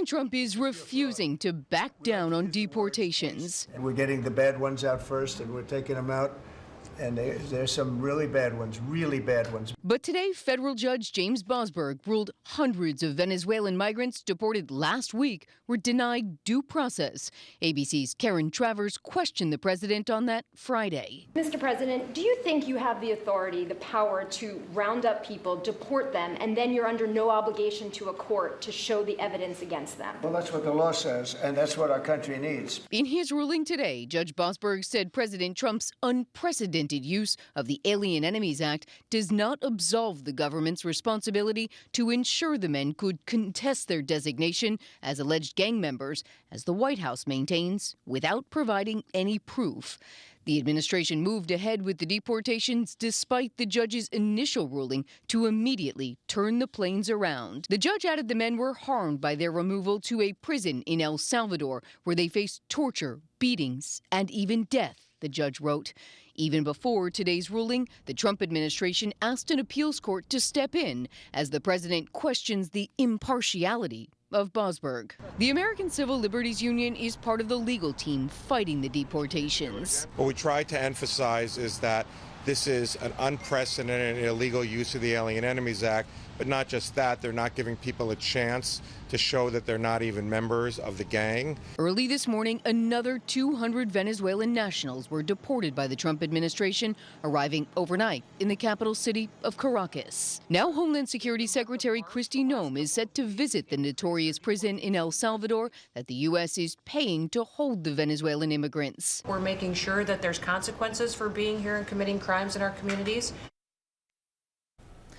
President Trump is refusing to back down on deportations. And we're getting the bad ones out first, and we're taking them out. And there's some really bad ones. But today, federal judge James Bosberg ruled hundreds of Venezuelan migrants deported last week were denied due process. ABC's Karen Travers questioned the president on that Friday. Mr. President, do you think you have the authority, the power to round up people, deport them, and then you're under no obligation to a court to show the evidence against them? Well, that's what the law says, and that's what our country needs. In his ruling today, Judge Bosberg said President Trump's unprecedented use of the Alien Enemies Act does not absolve the government's responsibility to ensure the men could contest their designation as alleged gang members, as the White House maintains, without providing any proof. The administration moved ahead with the deportations despite the judge's initial ruling to immediately turn the planes around. The judge added the men were harmed by their removal to a prison in El Salvador, where they faced torture, beatings, and even death, the judge wrote. Even before today's ruling, the Trump administration asked an appeals court to step in as the president questions the impartiality of Bosberg. The American Civil Liberties Union is part of the legal team fighting the deportations. What we try to emphasize is that this is an unprecedented illegal use of the Alien Enemies Act, but not just that, they're not giving people a chance to show that they're not even members of the gang. Early this morning, another 200 Venezuelan nationals were deported by the Trump administration, arriving overnight in the capital city of Caracas. Now Homeland Security Secretary Kristi Noem is set to visit the notorious prison in El Salvador that the U.S. is paying to hold the Venezuelan immigrants. We're making sure that there's consequences for being here and committing crimes in our communities.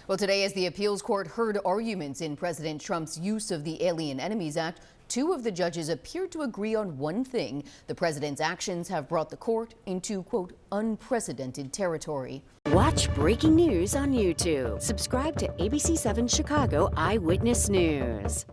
Well, today, as the appeals court heard arguments in President Trump's use of the Alien Enemies Act, two of the judges appeared to agree on one thing. The president's actions have brought the court into, quote, unprecedented territory. Watch breaking news on YouTube. Subscribe to ABC7 Chicago Eyewitness News.